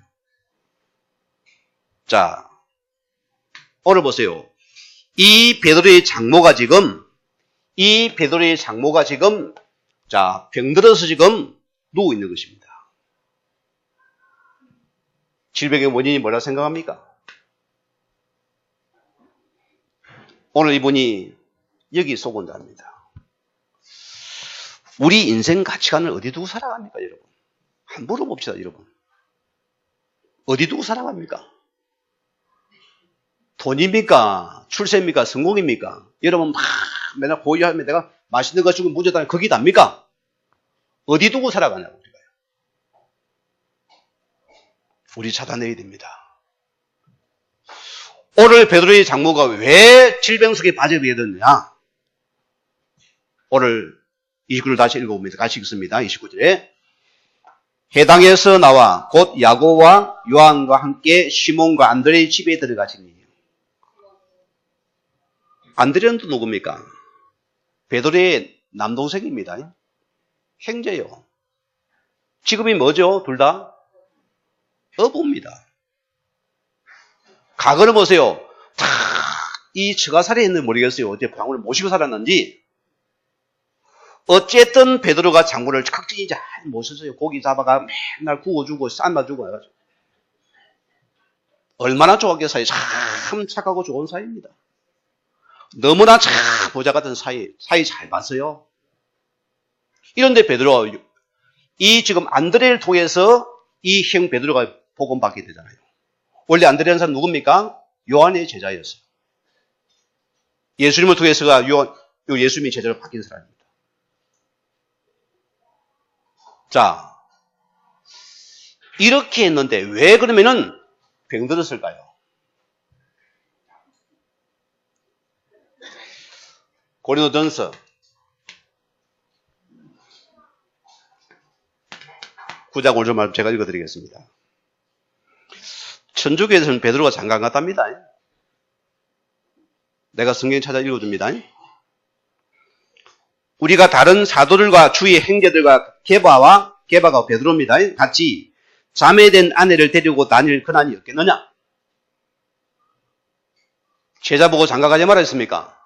자, 오늘 보세요. 이 베드로의 장모가 지금 자, 병들어서 지금 누워 있는 것입니다. 질병의 원인이 뭐라 생각합니까? 오늘 이분이 여기 속은답니다. 우리 인생 가치관을 어디 두고 살아갑니까, 여러분? 한번 물어봅시다, 여러분. 어디 두고 살아갑니까? 돈입니까? 출세입니까? 성공입니까? 여러분 막 맨날 고유하면 내가 맛있는 거 주고 무죄다 거기 답니까? 어디 두고 살아가냐고 우리가요. 우리 찾아내야 됩니다. 오늘 베드로의 장모가 왜 질병 속에 빠져들게 됐느냐? 오늘 29절 다시 읽어봅니다. 같이 읽습니다. 29절에 해당에서 나와 곧 야고보와 요한과 함께 시몬과 안드레의 집에 들어가시니. 안드레는 또 누굽니까? 베드로의 남동생입니다. 형제요. 직업이 뭐죠? 둘 다? 어부입니다. 과거를 보세요. 다 이 처가살이 했는지 모르겠어요. 어째 장군을 모시고 살았는지. 어쨌든 베드로가 장군을 각진히 잘 모셨어요. 고기 잡아가 맨날 구워주고 삶아주고 해가지고. 얼마나 좋았겠어요. 참 착하고 좋은 사이입니다. 너무나 참 보자 같은 사이 잘 봤어요. 이런데 베드로, 이 지금 안드레를 통해서 이 형 베드로가 복음 받게 되잖아요. 원래 안드레라는 사람 누굽니까? 요한의 제자였어요. 예수님을 통해서가 예수님의 제자로 바뀐 사람입니다. 자, 이렇게 했는데 왜 그러면은 병들었을까요? 고린도전서 9장 5절 말씀 제가 읽어드리겠습니다. 천주교에서는 베드로가 장관 같답니다. 내가 성경 찾아 읽어줍니다. 우리가 다른 사도들과 주의 형제들과 게바가 베드로입니다. 같이 자매된 아내를 데리고 다닐 근한이 없겠느냐? 제자 보고 장가가지 말았습니까?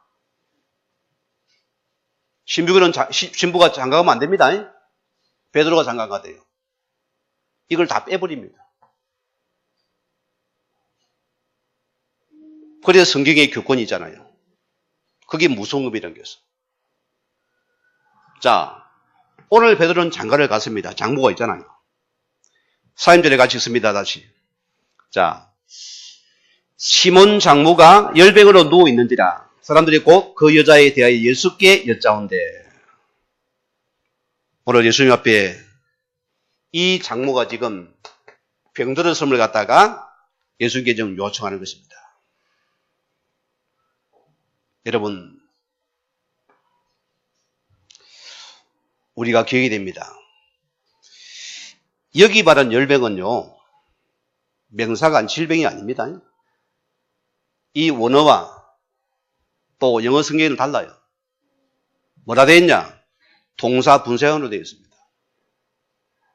신부가 장가가면 안 됩니다. 베드로가 장가가 돼요. 이걸 다 빼버립니다. 그래서 성경의 교권이 있잖아요. 그게 무송업이라는 것이죠. 자, 오늘 베드로는 장가를 갔습니다. 장모가 있잖아요. 4절에 같이 읽습니다. 다시. 자, 시몬 장모가 열병으로 누워 있는지라 사람들이 곧 그 여자에 대하여 예수께 여짜온대. 오늘 예수님 앞에 이 장모가 지금 병들었음을 갖다가 예수님께 좀 요청하는 것입니다. 여러분, 우리가 기억이 됩니다. 여기 말한 열병은요, 명사가 질병이 아닙니다. 이 원어와 또 영어 성경에는 달라요. 뭐라 되어 있냐? 동사 분사형으로 되어 있습니다.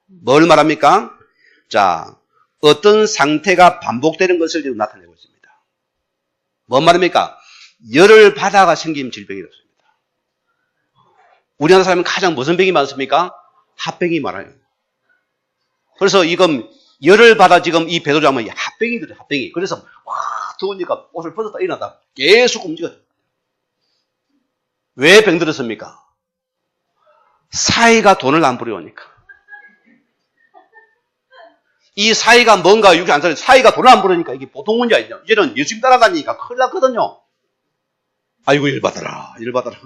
뭘 말합니까? 자, 어떤 상태가 반복되는 것을 지금 나타내고 있습니다. 뭔 말입니까? 열을 받아가 생긴 질병이었습니다. 우리나라 사람은 가장 무슨 병이 많습니까? 합병이 많아요. 그래서 이건 열을 받아 지금 이 베드로 장모이 합병이 들어요. 합병이. 그래서 와 더우니까 옷을 벗었다 일어났다 계속 움직여요. 왜 병들었습니까? 사이가 돈을 안 부려오니까. 이 사이가 뭔가 육이 안 살아요. 사이가 돈을 안 부르니까 이게 보통 문제 아니죠. 이제는 예수님 따라다니니까 큰일 났거든요. 아이고 열받아라. 열받아라.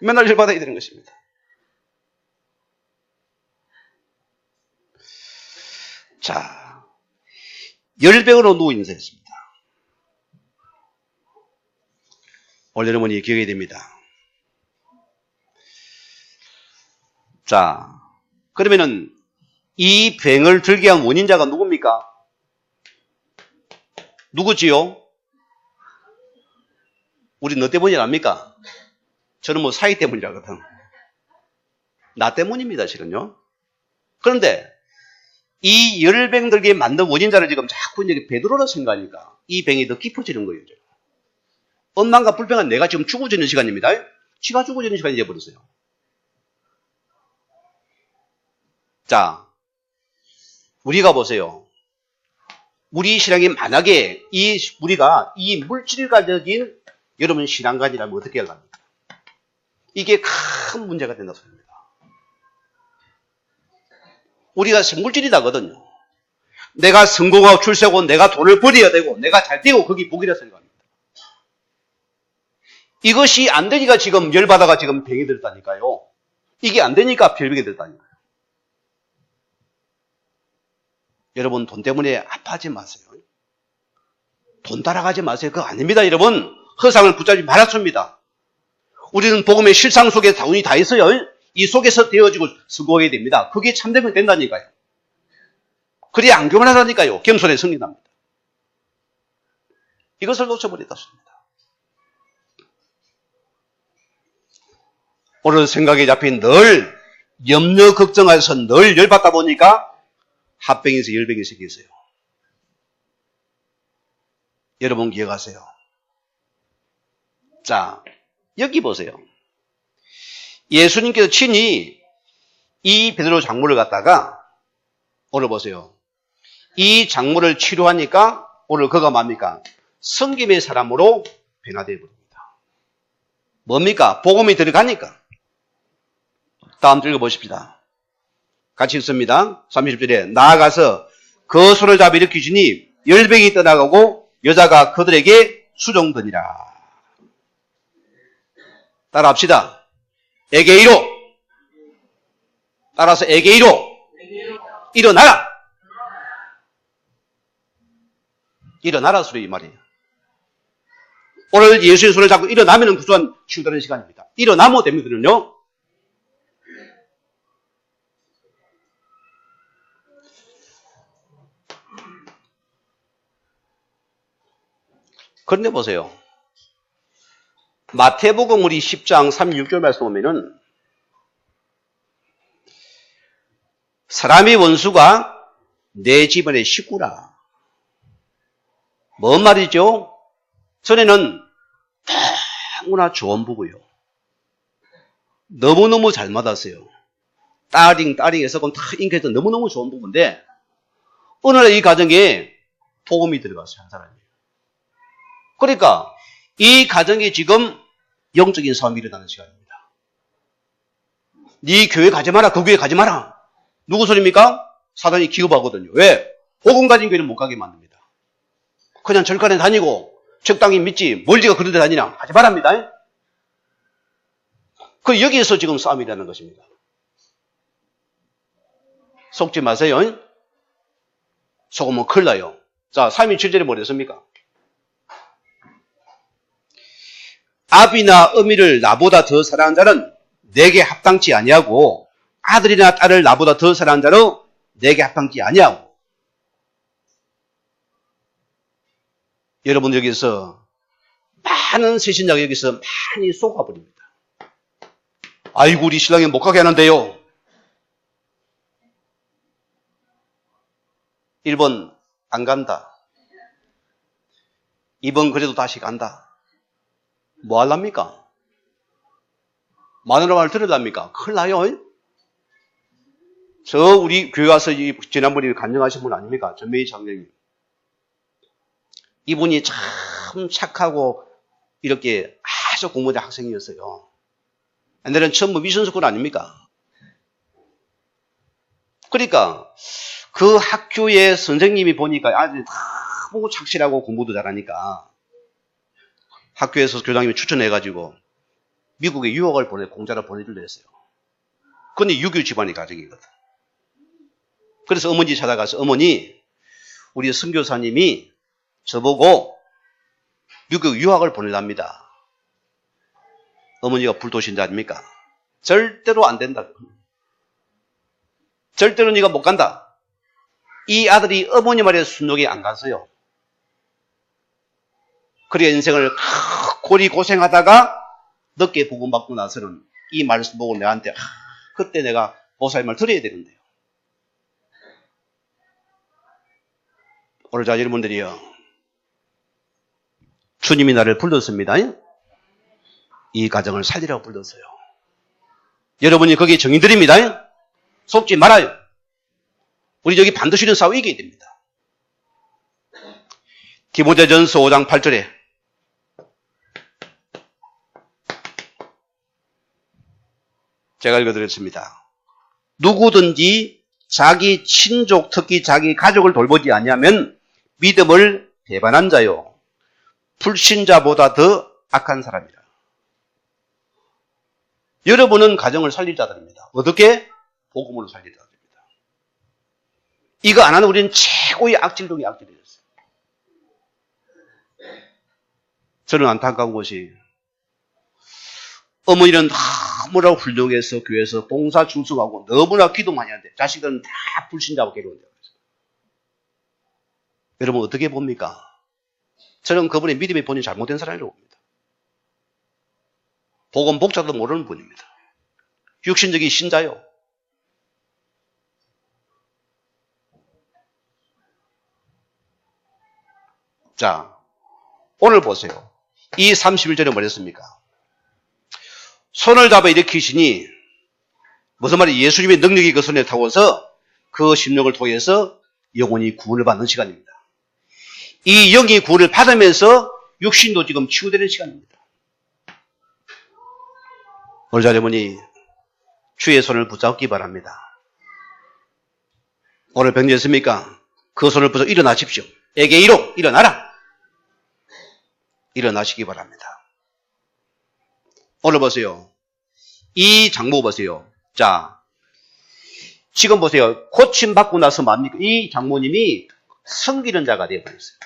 맨날 열받아야 되는 것입니다. 자, 열병으로 누워 있는 사람입니다. 오늘 여러분이 기억해야 됩니다. 자, 그러면은 이 병을 들게 한 원인자가 누굽니까? 누구지요? 우리 너 때문이 아닙니까? 저는 뭐 사이 때문이라거든. 나 때문입니다, 실은요. 그런데 이 열병 들게 만든 원인자를 지금 자꾸 이제 베드로로 생각하니까 이 병이 더 깊어지는 거예요. 원망과 불평한 내가 지금 죽어지는 시간입니다. 지가 죽어지는 시간이 되어버렸어요. 자, 우리가 보세요. 우리 신앙이 만약에 우리가 이 물질가적인 여러분 신앙관이라면 어떻게 할랍니까? 이게 큰 문제가 된다 소리입니다. 우리가 물질이다거든요. 내가 성공하고 출세하고 내가 돈을 벌여야 되고 내가 잘 되고 그게 복이라 생각합니다. 이것이 안 되니까 지금 열받아가 지금 병이 들었다니까요. 이게 안 되니까 별병이 들었다니까요. 여러분 돈 때문에 아파하지 마세요. 돈 따라가지 마세요. 그거 아닙니다. 여러분 허상을 붙잡지 말았습니다. 우리는 복음의 실상 속에 다운이 다 있어요. 이 속에서 되어지고 수고해야 됩니다. 그게 참되면 된다니까요. 그래야 안 교만하다니까요. 겸손에 승리납니다. 이것을 놓쳐버렸습니다. 오늘 생각에 잡힌 늘 염려 걱정해서 늘 열받다 보니까 합병에서 열병이 생겼어요. 여러분 기억하세요. 자, 여기 보세요. 예수님께서 친히 이 베드로 장모를 갖다가 오늘 보세요. 이 장모를 치료하니까 오늘 그가 뭡니까? 성김의 사람으로 변화되어 버립니다. 뭡니까? 복음이 들어가니까. 다음 줄 읽어보십시다. 같이 읽습니다. 30절에 나아가서 그 손을 잡아 일으키시니 열병이 떠나가고 여자가 그들에게 수종되니라. 따라합시다. 에게이로. 따라서 에게이로. 일어나라. 일어나라 소리 이 말이에요. 오늘 예수의 손을 잡고 일어나면 그 순간 치유되는 시간입니다. 일어나면 됩니다는요. 그런데 보세요. 마태복음 우리 10장 36절 말씀 보면은 사람의 원수가 내 집안의 식구라. 뭔 말이죠? 전에는 너무나 좋은 부부요. 너무너무 잘 맞았어요. 따링해서 다 인계해서 너무너무 좋은 부부인데 어느 날 이 가정에 복음이 들어갔어요. 한 사람이. 그러니까 이 가정에 지금 영적인 싸움이 일어나는 시간입니다. 네 교회 가지 마라. 그 교회 가지 마라. 누구 소리입니까? 사단이 기업하거든요. 왜? 복음 가진 교회는 못 가게 만듭니다. 그냥 절간에 다니고 적당히 믿지 뭘 지가 그런 데 다니냐. 하지 말랍니다. 그 여기에서 지금 싸움이 일어나는 것입니다. 속지 마세요. 속으면 큰일 나요. 자, 327절에 뭐랬습니까? 아비나 어미를 나보다 더 사랑하는 자는 내게 합당치 아니하고 아들이나 딸을 나보다 더 사랑하는 자는 내게 합당치 아니하고. 여러분 여기서 많은 새신자가 여기서 많이 속아버립니다. 아이고 우리 신랑이 못 가게 하는데요. 1번 안 간다. 2번 그래도 다시 간다. 뭐 할랍니까? 마누라 말 들으랍니까? 큰일 나요. 저 우리 교회 와서 지난번에 간증하신 분 아닙니까? 전매희 장로님. 이분이 참 착하고 이렇게 아주 공부자 학생이었어요. 옛날에는 전부 미션스쿨 아닙니까? 그러니까 그 학교의 선생님이 보니까 아주 너무 착실하고 공부도 잘하니까 학교에서 교장님이 추천해가지고 미국에 유학을 공짜로 보내주려 했어요. 그런데 유교 집안의 가정이거든. 그래서 어머니 찾아가서 어머니 우리 선교사님이 저보고 미국 유학을 보내랍니다. 어머니가 불도신자 아닙니까? 절대로 안 된다. 절대로 네가 못 간다. 이 아들이 어머니 말에 순종이 안 갔어요. 그래 인생을 고리 고생하다가 늦게 복음받고 나서는 이 말씀 보고 내한테 그때 내가 보살의 말 들어야 되는데요. 오늘 자 여러분들이요. 주님이 나를 불렀습니다. 이 가정을 살리라고 불렀어요. 여러분이 거기에 정인들입니다. 속지 말아요. 우리 저기 반드시 싸워 이겨야 됩니다. 디모데전서 5장 8절에 제가 읽어드렸습니다. 누구든지 자기 친족 특히 자기 가족을 돌보지 아니하면 믿음을 배반한 자요 불신자보다 더 악한 사람이라. 여러분은 가정을 살릴 자들입니다. 어떻게? 복음으로 살릴 자들입니다. 이거 안 하는 우리는 최고의 악질 중의 악질이었어요. 저는 안타까운 것이 어머니는 너무나 훌륭해서 교회에서 봉사 충성하고 너무나 기도 많이 하는데 자식들은 다 불신자하고 괴로운데. 여러분 어떻게 봅니까? 저는 그분의 믿음의 본인이 잘못된 사람이라고 봅니다. 복음 복자도 모르는 분입니다. 육신적인 신자요. 자, 오늘 보세요. 이 31절에 뭐랬습니까? 손을 잡아 일으키시니 무슨 말이에요? 예수님의 능력이 그 손에 타고서 그 심령을 통해서 영혼이 구원을 받는 시간입니다. 이 영이 구원을 받으면서 육신도 지금 치유되는 시간입니다. 오늘 자녀분이 주의 손을 붙잡기 바랍니다. 오늘 병되었습니까? 그 손을 붙잡고 일어나십시오. 에게 이로 일어나라. 일어나시기 바랍니다. 오늘 보세요. 이 장모 보세요. 자, 지금 보세요. 고침받고 나서 뭡니까? 이 장모님이 섬기는 자가 되어버렸어요.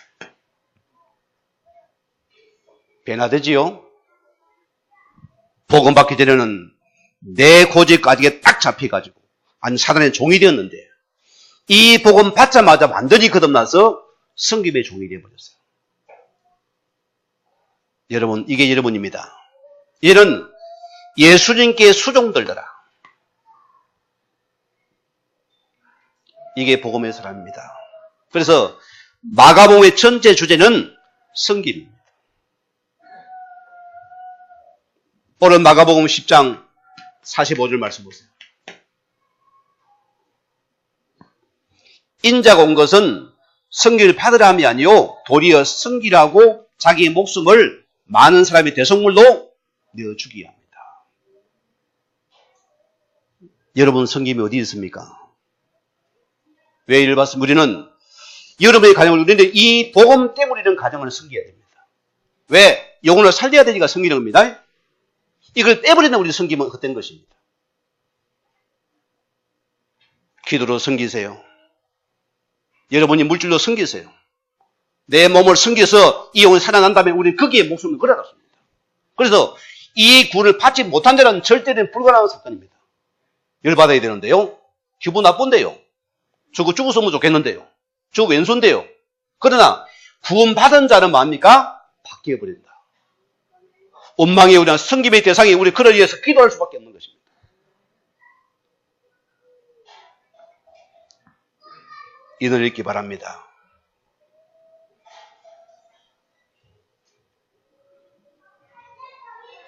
변화되지요? 복음 받기 전에는 내 고집까지 딱 잡혀가지고 아니 사단의 종이 되었는데 이 복음 받자마자 완전히 거듭나서 섬김의 종이 되어버렸어요. 여러분, 이게 여러분입니다. 얘는 예수님께 수종들더라. 이게 복음의 사람입니다. 그래서 마가복음의 전체 주제는 섬김입니다. 오늘 마가복음 10장 45절 말씀 보세요. 인자가 온 것은 섬기를 받으라 함이 아니요 도리어 섬기라고 자기 목숨을 많은 사람의 대속물로 내어주기 합니다. 여러분 섬김이 어디 있습니까? 왜 이를 봤습니까? 우리는 여러분의 가정을 누리는데 이 복음 때문에 이런 가정을 섬겨야 됩니다. 왜? 영혼을 살려야 되니까 섬기는 겁니다. 이걸 빼버리는 우리 섬김은 헛된 것입니다. 기도로 섬기세요. 여러분이 물질로 섬기세요. 내 몸을 섬겨서 이 영혼이 살아난다면 우리는 거기에 목숨을 걸어놨습니다. 그래서 이 구원을 받지 못한 자는 절대로 불가능한 사건입니다. 열받아야 되는데요. 기분 나쁜데요. 저거 죽었으면 좋겠는데요. 저거 왼손인데요. 그러나 구원받은 자는 뭡니까? 바뀌어버린다. 원망의 우리는 섬김의 대상이 우리 그를 위해서 기도할 수밖에 없는 것입니다. 인을 읽기 바랍니다.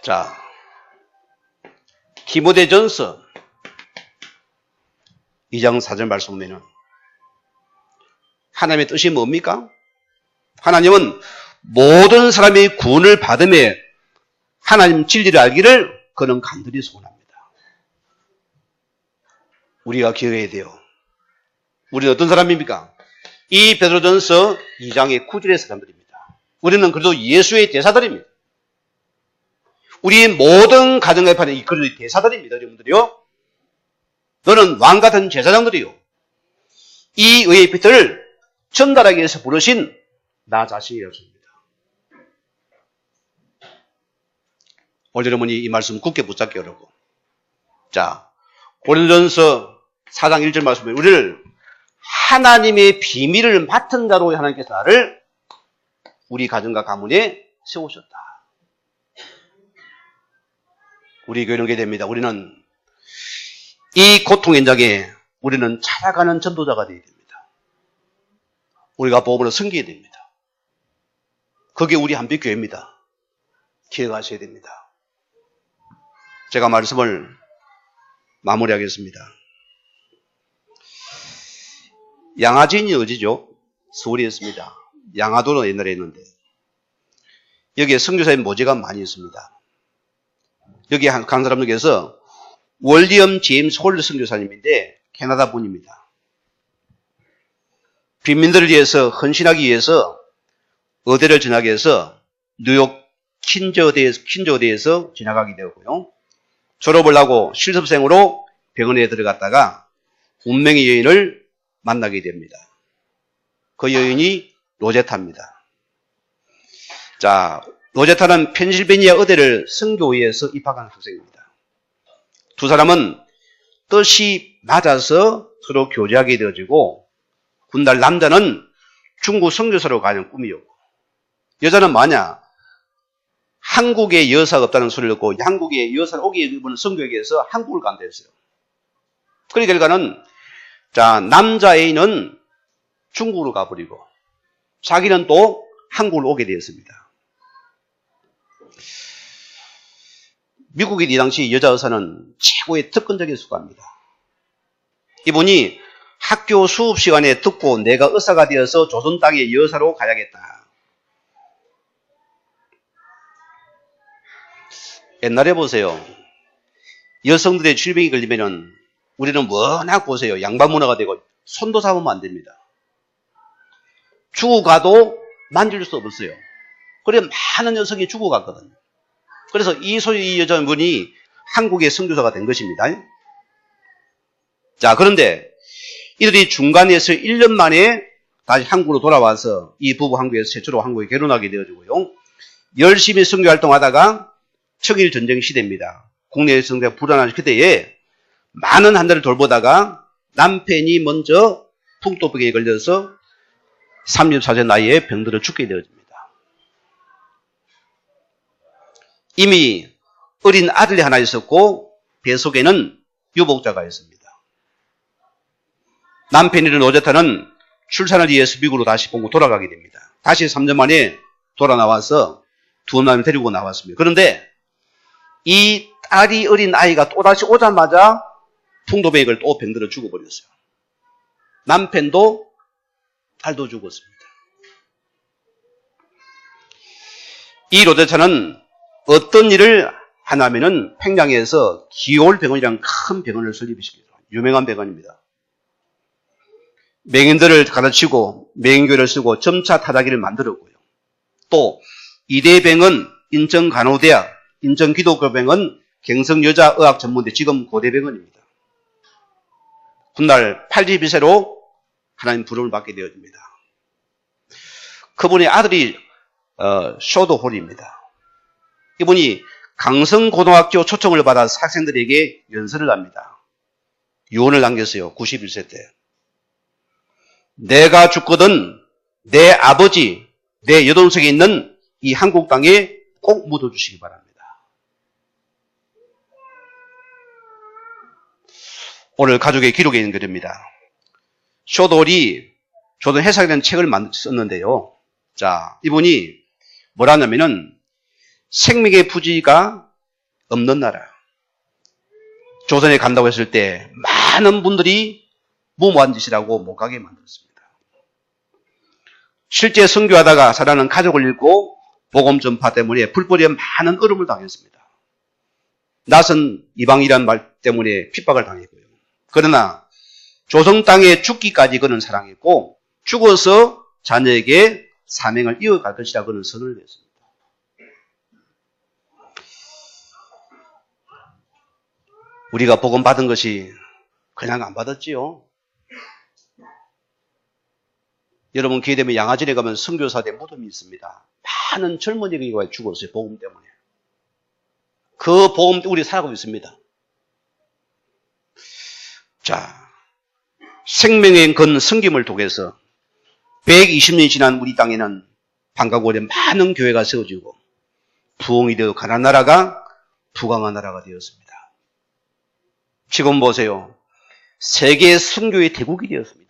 자, 디모데전서 2장 4절 말씀 보면은 하나님의 뜻이 뭡니까? 하나님은 모든 사람이 구원을 받음에 하나님 진리를 알기를 그는 간절히 소원합니다. 우리가 기억해야 돼요. 우리는 어떤 사람입니까? 이 베드로전서 2장의 9절의 사람들입니다. 우리는 그래도 예수의 대사들입니다. 우리 모든 가정에 파는 이 그들의 대사들입니다. 여러분들이요. 너는 왕같은 제사장들이요. 이 의의 빛을 전달하기 위해서 부르신 나 자신이었습니다. 오늘 여러분이 이 말씀 굳게 붙잡기 어렵고. 자, 고린도전서 4장 1절 말씀에 우리를 하나님의 비밀을 맡은 자로 하나님께서 나를 우리 가정과 가문에 세우셨다. 우리 교회는 그렇게 됩니다. 우리는 이 고통 현장에 우리는 찾아가는 전도자가 되어야 됩니다. 우리가 복음으로 섬겨야 됩니다. 그게 우리 한빛교회입니다. 기억하셔야 됩니다. 제가 말씀을 마무리하겠습니다. 양화진이 어디죠? 서울에 있습니다. 양화도는 옛날에 있는데 여기에 선교사님 모재가 많이 있습니다. 여기 간 사람 중에서 월리엄 제임스 홀 선교사님인데 캐나다 분입니다. 빈민들을 위해서 헌신하기 위해서 의대를 진학하기 위해서 뉴욕 킨저대에서 진학하게 되었고요. 졸업을 하고 실습생으로 병원에 들어갔다가 운명의 여인을 만나게 됩니다. 그 여인이 로제타입니다. 자, 로제타는 펜실베니아 의대를 선교회에서 입학한 학생입니다. 두 사람은 뜻이 맞아서 서로 교제하게 되어지고 군달 남자는 중국 선교사로 가는 꿈이었고 여자는 뭐냐? 한국에 여사가 없다는 소리를 듣고 한국에 여사를 오게 입은 선교회에서 한국을 간다 했어요. 그 결과는 자, 남자 A는 중국으로 가버리고 자기는 또 한국을 오게 되었습니다. 미국의 이 당시 여자 의사는 최고의 특권적인 수가입니다. 이분이 학교 수업 시간에 듣고 내가 의사가 되어서 조선 땅의 여사로 가야겠다. 옛날에 보세요. 여성들의 질병이 걸리면은 우리는 워낙 보세요. 양반 문화가 되고 손도 잡으면 안 됩니다. 죽어가도 만질 수 없어요. 그래 많은 여성이 죽어갔거든요. 그래서 이 여자분이 한국의 선교사가 된 것입니다. 자, 그런데 이들이 중간에서 1년 만에 다시 한국으로 돌아와서 이 부부 한국에서 최초로 한국에 결혼하게 되어지고요. 열심히 선교 활동하다가 청일 전쟁 시대입니다. 국내 성대가 불안한 그때에 많은 한들을 돌보다가 남편이 먼저 풍토병에 걸려서 34세 나이에 병들어 죽게 되어집니다. 이미 어린 아들이 하나 있었고 뱃속에는 유복자가 있습니다. 남편이던 로제타는 출산을 위해서 미국으로 다시 본국 돌아가게 됩니다. 다시 3년 만에 돌아 나와서 두 남을 데리고 나왔습니다. 그런데 이 딸이 어린 아이가 또다시 오자마자 풍토병에 걸려 또 병들어 죽어버렸어요. 남편도 딸도 죽었습니다. 이 로제타는 어떤 일을 하냐면은 평양에서 기올병원이라는 큰 병원을 설립시키죠. 유명한 병원입니다. 맹인들을 가르치고 맹인교를 쓰고 점차 타자기를 만들었고요. 또 이대병원, 인천간호대학, 인천기독교병원, 경성여자의학전문대 지금 고대병원입니다. 훗날 8지2세로 하나님 부름을 받게 되어집니다. 그분의 아들이 쇼도홀입니다. 이분이 강성고등학교 초청을 받아 학생들에게 연설을 합니다. 유언을 남겼어요. 91세 때. 내가 죽거든 내 아버지, 내 여동생에 있는 이 한국 땅에 꼭 묻어주시기 바랍니다. 오늘 가족의 기록에 있는 글입니다. 쇼돌이 저도 해석에 대한 책을 썼는데요. 자, 이분이 뭐라냐면은 생명의 부지가 없는 나라. 조선에 간다고 했을 때 많은 분들이 무모한 짓이라고 못 가게 만들었습니다. 실제 선교하다가 살아가는 가족을 잃고 복음 전파 때문에 불법에 많은 어려움을 당했습니다. 낯선 이방이라는 말 때문에 핍박을 당했고요. 그러나 조선 땅에 죽기까지 그는 사랑했고 죽어서 자녀에게 사명을 이어갈 것이라 그는 선언을 했습니다. 우리가 복음 받은 것이 그냥 안 받았지요. 여러분 기회되면 양아진에 가면 선교사대 무덤이 있습니다. 많은 젊은이가 죽었어요. 복음 때문에. 그 복음 때문에 우리 살아가고 있습니다. 자, 생명의 건 섬김을 통해서 120년이 지난 우리 땅에는 방과후에 많은 교회가 세워지고 부흥이 되어 가난한 나라가 부강한 나라가 되었습니다. 지금 보세요. 세계 선교의 대국이 되었습니다.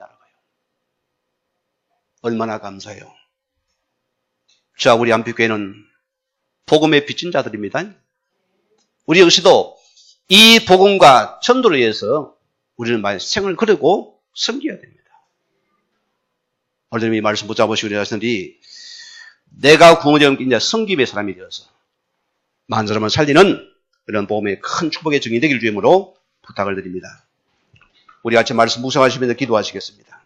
얼마나 감사해요. 자, 우리 안피교회는 복음의 빚진 자들입니다. 우리 역시도 이 복음과 전도를 위해서 우리는 생을 걸고 섬겨야 됩니다. 오늘 이 말씀 붙잡으시고 우리 내가 구원을 이제 섬김의 사람이 되어서 많은 사람을 살리는 이런 복음의 큰 축복의 증인이 되길 주임으로 부탁을 드립니다. 우리 아침 말씀 묵상하시면서 기도하시겠습니다.